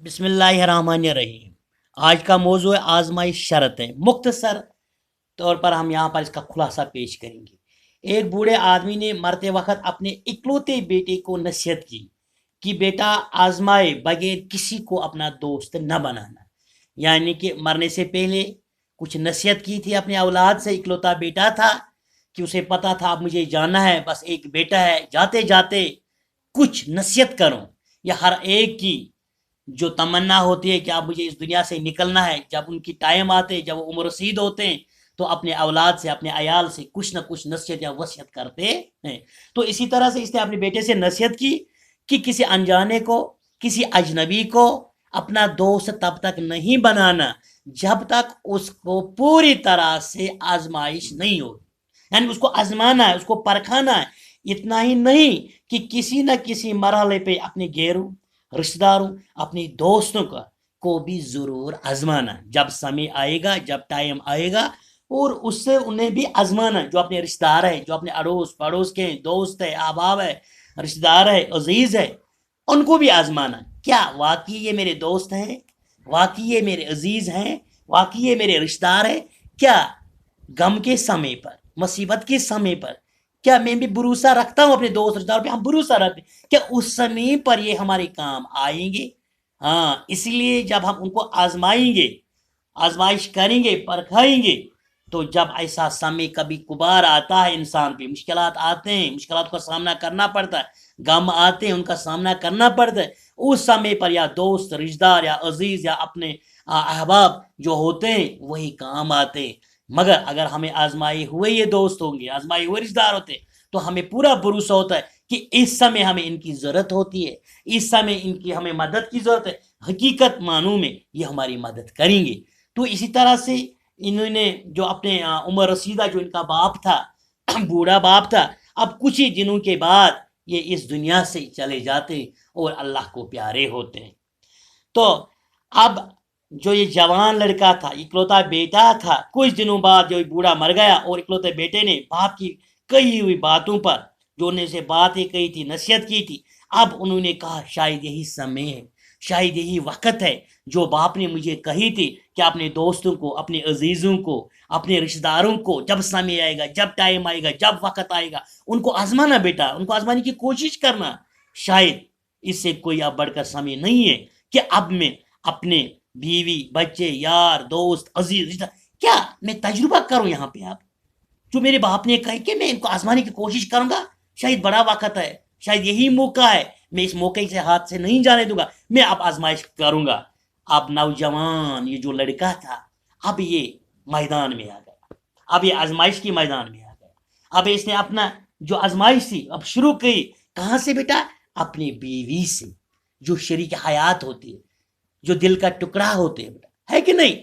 بسم اللہ الرحمن الرحیم۔ آج کا موضوع ہے آزمائش شرط ہے۔ مختصر طور پر ہم یہاں پر اس کا خلاصہ پیش کریں گے۔ ایک بوڑھے آدمی نے مرتے وقت اپنے اکلوتے بیٹے کو نصیحت کی کہ بیٹا آزمائے بغیر کسی کو اپنا دوست نہ بنانا، یعنی کہ مرنے سے پہلے کچھ نصیحت کی تھی اپنے اولاد سے۔ اکلوتا بیٹا تھا کہ اسے پتا تھا اب مجھے جانا ہے، بس ایک بیٹا ہے، جاتے جاتے کچھ نصیحت کروں۔ یا ہر ایک کی جو تمنا ہوتی ہے کہ اب مجھے اس دنیا سے نکلنا ہے، جب ان کی ٹائم آتے، جب وہ عمر رسید ہوتے ہیں تو اپنے اولاد سے، اپنے عیال سے کچھ نہ کچھ نصیحت یا وصیت کرتے ہیں۔ تو اسی طرح سے اس نے اپنے بیٹے سے نصیحت کی کہ کسی انجانے کو، کسی اجنبی کو اپنا دوست تب تک نہیں بنانا جب تک اس کو پوری طرح سے آزمائش نہیں ہوگی، یعنی اس کو آزمانا ہے، اس کو پرکھانا ہے۔ اتنا ہی نہیں کہ کسی نہ کسی مرحلے پہ اپنے گھیروں، رشتہ داروں، اپنے دوستوں کو بھی ضرور آزمانا جب سمے آئے گا، جب ٹائم آئے گا، اور اس سے انہیں بھی آزمانا، جو اپنے رشتہ دار ہے، جو اپنے اڑوس پڑوس کے دوست ہے، احباب ہے، رشتہ دار ہے، عزیز ہے، ان کو بھی آزمانا۔ کیا واقعی یہ میرے دوست ہیں؟ واقعی یہ میرے عزیز ہیں؟ واقعی یہ میرے رشتہ دار ہیں؟ کیا غم کے سمے پر، مصیبت کے سمے پر، کیا میں بھی بھروسہ رکھتا ہوں اپنے دوست رشتہ داروں پہ؟ ہم بھروسہ رکھتے ہیں کہ اس سمے پر یہ ہمارے کام آئیں گے؟ ہاں، اس لیے جب ہم ان کو آزمائیں گے، آزمائش کریں گے، پرکھائیں گے، تو جب ایسا سمے کبھی کبھار آتا ہے انسان پہ، مشکلات آتے ہیں، مشکلات کا سامنا کرنا پڑتا ہے، غم آتے ہیں، ان کا سامنا کرنا پڑتا ہے، اس سمے پر یا دوست، رشتہ دار یا عزیز یا اپنے احباب جو ہوتے ہیں وہی کام آتے ہیں۔ مگر اگر ہمیں آزمائے ہوئے یہ دوست ہوں گے، آزمائے ہوئے رشتہ دار ہوتے ہیں، تو ہمیں پورا بھروسہ ہوتا ہے کہ اس سمے ہمیں ان کی ضرورت ہوتی ہے، اس سمے ان کی ہمیں مدد کی ضرورت ہے، حقیقت معنوں میں یہ ہماری مدد کریں گے۔ تو اسی طرح سے انہوں نے جو اپنے عمر رسیدہ جو ان کا باپ تھا، بوڑھا باپ تھا، اب کچھ ہی دنوں کے بعد یہ اس دنیا سے چلے جاتے اور اللہ کو پیارے ہوتے ہیں۔ تو اب جو یہ جوان لڑکا تھا، اکلوتا بیٹا تھا، کچھ دنوں بعد جو بوڑھا مر گیا، اور اکلوتے بیٹے نے باپ کی کہی ہوئی باتوں پر، جو انہوں نے سے باتیں کہی تھی، نصیحت کی تھی، اب انہوں نے کہا شاید یہی سمے ہے، شاید یہی وقت ہے جو باپ نے مجھے کہی تھی کہ اپنے دوستوں کو، اپنے عزیزوں کو، اپنے رشتہ داروں کو جب سمے آئے گا، جب ٹائم آئے گا، جب وقت آئے گا، ان کو آزمانا بیٹا، ان کو آزمانے کی کوشش کرنا۔ شاید اس سے کوئی اب بڑھ کر سمے نہیں ہے کہ اب میں اپنے بیوی، بچے، یار، دوست، عزیز، رشتہ، کیا میں تجربہ کروں یہاں پہ اب جو میرے باپ نے کہا کہ میں ان کو آزمانے کی کوشش کروں گا؟ شاید بڑا وقت ہے، شاید یہی موقع ہے، میں اس موقع سے ہاتھ سے نہیں جانے دوں گا، میں اب آزمائش کروں گا۔ اب نوجوان یہ جو لڑکا تھا، اب یہ میدان میں آ گیا، اب یہ آزمائش کی میدان میں آ گیا۔ اب اس نے اپنا جو آزمائش تھی اب شروع کی، کہاں سے بیٹا؟ اپنی بیوی سے، جو شریک حیات ہوتی ہے، جو دل کا ٹکڑا ہوتے ہیں بیٹا، ہے کہ نہیں؟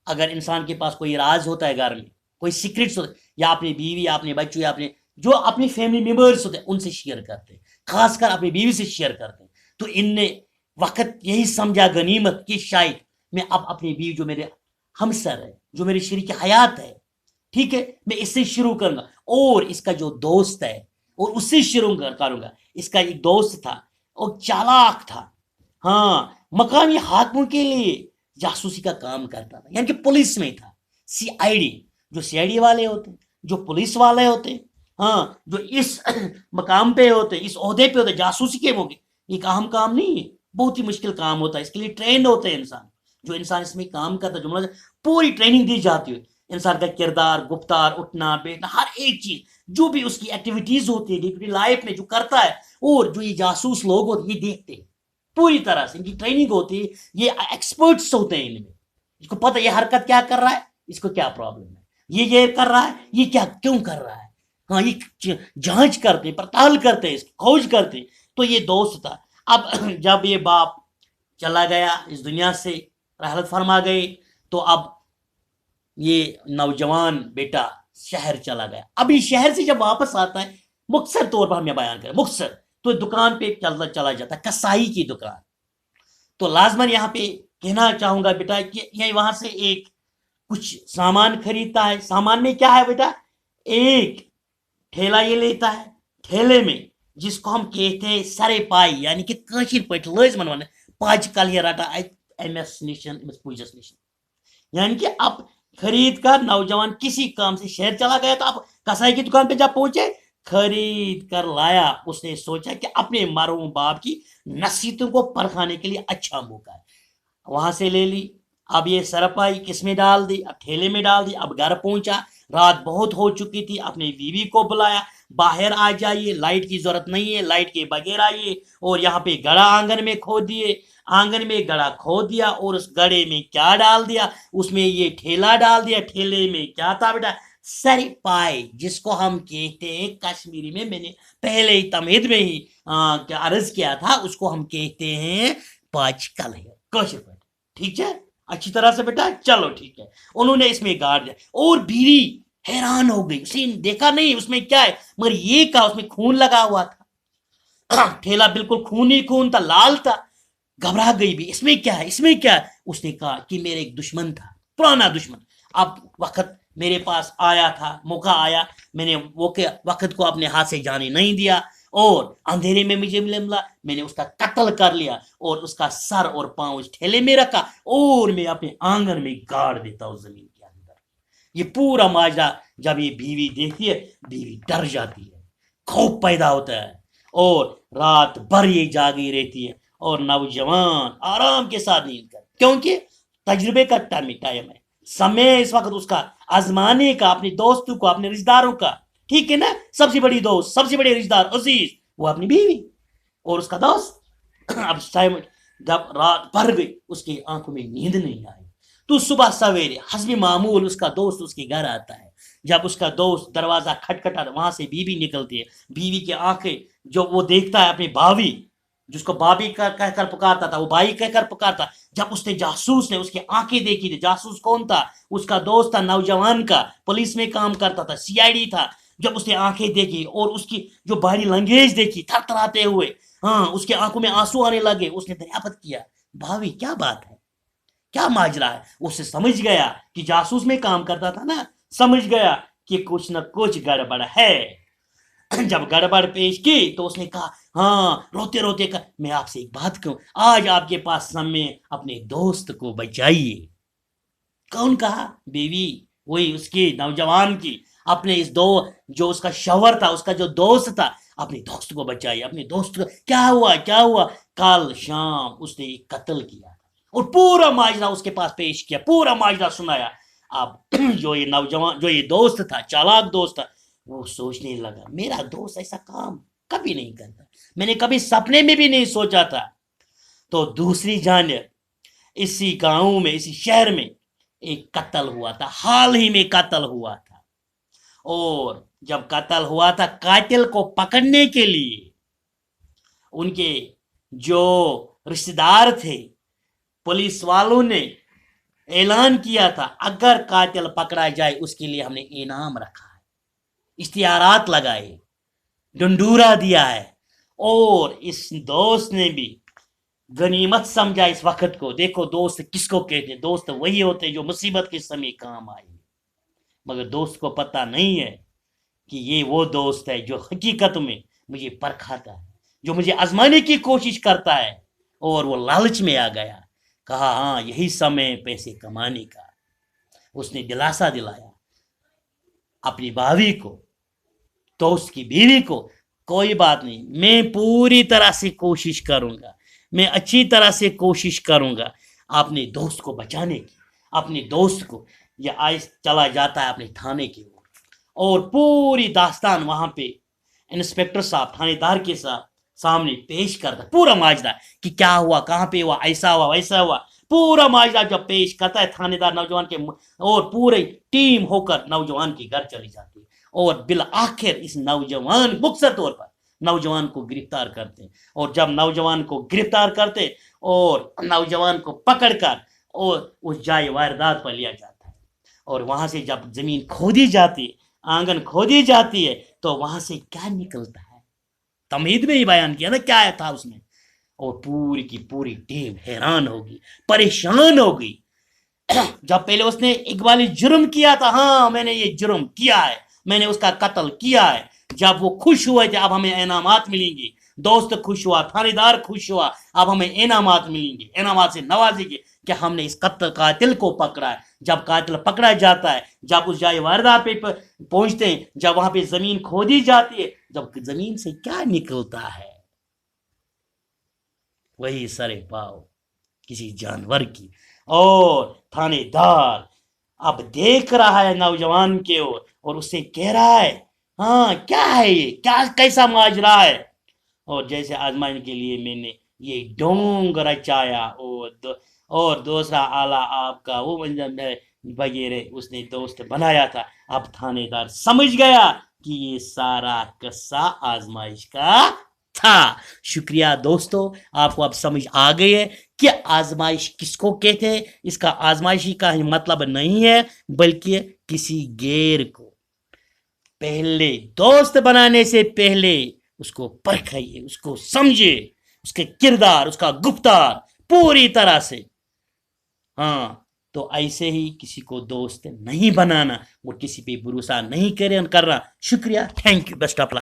اگر انسان کے پاس کوئی راز ہوتا ہے گھر میں، کوئی سیکرٹس ہوتے ہیں، یا اپنی بیوی، یا اپنے بچوں، یا اپنے جو اپنی فیملی ممبرس ہوتے ہیں ان سے شیئر کرتے ہیں، خاص کر اپنی بیوی سے شیئر کرتے ہیں، تو ان نے وقت یہی سمجھا غنیمت کہ شاید میں اب اپنی بیوی جو میرے ہمسر ہے، جو میری شریک حیات ہے، ٹھیک ہے، میں اس سے شروع کروں گا، اور اس کا جو دوست ہے اور اس سے شروع کروں گا۔ اس کا ایک دوست تھا، وہ چالاک تھا، ہاں، مقامی حاکموں کے لیے جاسوسی کا کام کرتا تھا، یعنی کہ پولیس میں تھا، سی آئی ڈی، جو سی آئی ڈی والے ہوتے ہیں، جو پولیس والے ہوتے ہیں، ہاں، جو اس مقام پہ ہوتے ہیں، اس عہدے پہ ہوتے ہیں، جاسوسی کے موقع، یہ اہم کام نہیں ہے، بہت ہی مشکل کام ہوتا ہے، اس کے لیے ٹرینڈ ہوتے ہیں انسان، جو انسان اس میں کام کرتا ہے، جملہ پوری ٹریننگ دی جاتی ہے، انسان کا کردار، گفتار، اٹھنا بیٹھنا، ہر ایک چیز جو بھی اس کی ایکٹیویٹیز ہوتی ہے ڈے ٹو ڈے لائف میں جو کرتا ہے، اور جو یہ جاسوس لوگ ہوتے ہیں یہ دیکھتے ہیں پوری طرح سے، ان کی ٹریننگ ہوتی ہے، یہ ایکسپرٹس ہوتے ہیں ان میں، اس کو پتہ یہ حرکت کیا کر رہا ہے، اس کو کیا پرابلم ہے، یہ کر رہا ہے، یہ کیا کیوں کر رہا ہے، ہاں، یہ جانچ کرتے ہیں، پڑتال کرتے ہیں، اس کی کھوج کرتے ہیں۔ تو یہ دوست تھا۔ اب جب یہ باپ چلا گیا اس دنیا سے، رحلت فرما گئے، تو اب یہ نوجوان بیٹا شہر چلا گیا۔ اب یہ شہر سے جب واپس آتا ہے، مختصر طور پر ہم یہ بیان کریں، مختصر، تو دکان پہ چلا جاتا ہے، کسائی کی دکان۔ تو لازماً یہاں پہ کہنا چاہوں گا بیٹا کہ یہ وہاں سے ایک کچھ سامان خریدتا ہے۔ سامان میں کیا ہے بیٹا؟ ایک ٹھیلا یہ لیتا ہے، ٹھیلے میں جس کو ہم کہتے ہیں سرے پائی، یعنی کہ کاشر پٹ لازمن ون پاج کل یہ رٹا امس نشن امس پوجس نشن، یعنی کہ اب خرید کر نوجوان کسی کام سے شہر چلا گیا تو اب کسائی کی دکان پہ جب پہنچے خرید کر لایا، اس نے سوچا کہ اپنے مرحوم باپ کی نصیحتوں کو پرکھانے کے لیے اچھا موقع ہے، وہاں سے لے لی، اب یہ سرپائی کس میں ڈال دی، اب ٹھیلے میں ڈال دی، اب گھر پہنچا، رات بہت ہو چکی تھی، اپنی بیوی کو بلایا، باہر آ جائیے، لائٹ کی ضرورت نہیں ہے، لائٹ کے بغیر آئیے، اور یہاں پہ گڑا آنگن میں کھود دیے، آنگن میں گڑا کھود دیا، اور اس گڑے میں کیا ڈال دیا، اس میں یہ ٹھیلا ڈال دیا، ٹھیلے میں کیا تھا بیٹا، سرپائی، جس کو ہم کہتے ہیں کشمیری میں نے پہلے ہی تمہید میں ہی عرض کیا تھا، اس کو ہم کہتے ہیں پاچ کل ہے کوشر پہ، ٹھیک ہے اچھی طرح سے بیٹا، چلو ٹھیک ہے، انہوں نے اس میں گاڑ دیا، اور بیوی حیران ہو گئی، اس نے دیکھا نہیں اس میں کیا ہے، مگر یہ کہا اس میں خون لگا ہوا تھا، ٹھیلا بالکل خون ہی خون تھا، لال تھا، گھبرا گئی بھی، اس میں کیا ہے، اس میں کیا ہے، اس نے کہا کہ میرے ایک دشمن تھا، پرانا دشمن، اب وقت میرے پاس آیا تھا، موقع آیا، میں نے وہ وقت کو اپنے ہاتھ سے جانے نہیں دیا، اور اندھیرے میں مجھے ملا، میں نے اس کا قتل کر لیا، اور اس کا سر اور پاؤں اس ٹھیلے میں رکھا، اور میں اپنے آنگن میں گاڑ دیتا ہوں زمین کے اندر۔ یہ پورا ماجرا جب یہ بیوی دیکھتی ہے، بیوی ڈر جاتی ہے، خوف پیدا ہوتا ہے، اور رات بھر یہ جاگی رہتی ہے، اور نوجوان آرام کے ساتھ نیند کر، کیونکہ تجربے کا ٹائم ہے، سمے اس وقت اس کا آزمانے کا، اپنے دوستوں کو، اپنے رشتہ داروں کا، ٹھیک ہے نا، سب سے بڑی دوست، سب سے بڑے رشتہ دار عزیز وہ اپنی بیوی اور اس کا دوست۔ اب جب رات بھر گئی، اس کی آنکھوں میں نیند نہیں آئی، تو صبح سویرے حسب معمول اس کا دوست اس کے گھر آتا ہے، جب اس کا دوست دروازہ کھٹکھٹا، وہاں سے بیوی نکلتی ہے، بیوی کی آنکھیں جو وہ دیکھتا ہے اپنی بھاوی، جس کو بابی کہہ کر پکارتا تھا، وہ بھائی کہہ کر پکارتا، جب اس نے جاسوس نے اس کی آنکھیں دیکھی تھی، جاسوس کون تھا، اس کا دوست تھا نوجوان کا، پولیس میں کام کرتا تھا، سی آئی ڈی تھا، جب اس نے آنکھیں دیکھی اور اس کی جو باڈی لینگویج دیکھی تھر تھراتے ہوئے، ہاں اس کے آنکھوں میں آنسو آنے لگے، اس نے دریافت کیا، بھاوی کیا بات ہے، کیا ماجرا ہے، اس سے سمجھ گیا کہ جاسوس میں کام کرتا تھا نا، سمجھ گیا کہ کچھ نہ کچھ گڑبڑ ہے، جب گڑبڑ پیش کی تو اس نے کہا، ہاں روتے روتے کہا، میں آپ سے ایک بات کہوں، آج آپ کے پاس سمے، اپنے دوست کو بچائیے۔ کون کہا؟ بیوی، وہی اس کی نوجوان کی، اپنے اس جو اس کا شوہر تھا، اس کا جو دوست تھا، اپنے دوست کو بچائیے، اپنے دوست کو، کیا ہوا کیا ہوا، کل شام اس نے ایک قتل کیا اور پورا ماجرا اس کے پاس پیش کیا، پورا ماجرا سنایا۔ اب جو یہ نوجوان، جو یہ دوست تھا، چالاک دوست تھا، وہ سوچنے لگا، میرا دوست ایسا کام کبھی نہیں کرتا، میں نے کبھی سپنے میں بھی نہیں سوچا تھا۔ تو دوسری جانب اسی گاؤں میں، اسی شہر میں ایک قتل ہوا تھا، حال ہی میں قتل ہوا تھا، اور جب قتل ہوا تھا، قاتل کو پکڑنے کے لیے ان کے جو رشتہ دار تھے، پولیس والوں نے اعلان کیا تھا، اگر قاتل پکڑا جائے اس کے لیے ہم نے انعام رکھا ہے، اشتہارات لگائے، ڈنڈورا دیا ہے، اور اس دوست نے بھی غنیمت سمجھا اس وقت کو۔ دیکھو دوست کس کو کہتے ہیں، دوست وہی ہوتے ہیں جو مصیبت کے سمے کام آئے، مگر دوست کو پتہ نہیں ہے کہ یہ وہ دوست ہے جو حقیقت میں مجھے پرکھاتا ہے، جو مجھے آزمانے کی کوشش کرتا ہے، اور وہ لالچ میں آ گیا، کہا ہاں یہی سمے پیسے کمانے کا، اس نے دلاسا دلایا اپنی بھاوی کو، دوست کی بیوی کو، کوئی بات نہیں، میں پوری طرح سے کوشش کروں گا، میں اچھی طرح سے کوشش کروں گا اپنے دوست کو بچانے کی، اپنے دوست کو، یہ آئس چلا جاتا ہے اپنے تھانے کی اور پوری داستان وہاں پہ انسپیکٹر صاحب تھانے دار کے سامنے پیش کرتا، پورا ماجرا کہ کیا ہوا، کہاں پہ ہوا، ایسا ہوا ویسا ہوا، پورا ماجرا جب پیش کرتا ہے تھانے دار نوجوان کے، اور پورے ٹیم ہو کر نوجوان کے گھر چلی جاتی ہے، اور بالآخر اس نوجوان مختصر طور پر نوجوان کو گرفتار کرتے ہیں، اور جب نوجوان کو گرفتار کرتے اور نوجوان کو پکڑ کر اور اس جائے واردات پر لیا جاتا ہے، اور وہاں سے جب زمین کھودی جاتی ہے، آنگن کھودی جاتی ہے، تو وہاں سے کیا نکلتا ہے، تمہید میں ہی بیان کیا نا کیا تھا اس میں، اور پوری کی پوری ٹیم حیران ہوگی، پریشان ہوگی۔ جب پہلے اس نے اقبالی جرم کیا تھا، ہاں میں نے یہ جرم کیا ہے، میں نے اس کا قتل کیا ہے، جب وہ خوش ہوئے تھے اب ہمیں انعامات ملیں گے، دوست خوش ہوا, تھانے خوش ہوا, اب ہمیں انعامات ملیں گے, انعامات سے نوازیں گے کہ ہم نے اس قاتل کو پکڑا ہے. جب قاتل پکڑا جاتا ہے, جب اس جائے واردات پہ پہنچتے ہیں, جب وہاں پہ زمین کھودی جاتی ہے, جب زمین سے کیا نکلتا ہے, وہی سر پاؤ کسی جانور کی. اور تھانے دار اب دیکھ رہا ہے نوجوان کے اور اس سے کہہ رہا ہے ہاں کیا ہے یہ, کیا کیسا ماجرا ہے. اور جیسے آزمائش کے لیے میں نے یہ ڈونگ رچایا اور دوسرا آلہ آپ کا وہ وغیرہ اس نے دوست بنایا تھا. اب تھانے دار سمجھ گیا کہ یہ سارا قصہ آزمائش کا تھا. شکریہ دوستو, آپ کو اب سمجھ آ گئی ہے کہ آزمائش کس کو کہتے ہیں. اس کا آزمائشی کا مطلب نہیں ہے بلکہ کسی غیر کو پہلے دوست بنانے سے پہلے اس کو پرکھئیے, اس کو سمجھے, اس کے کردار, اس کا گفتار پوری طرح سے. ہاں تو ایسے ہی کسی کو دوست نہیں بنانا اور کسی پہ بھروسہ نہیں کرنا. شکریہ, thank you, best of look.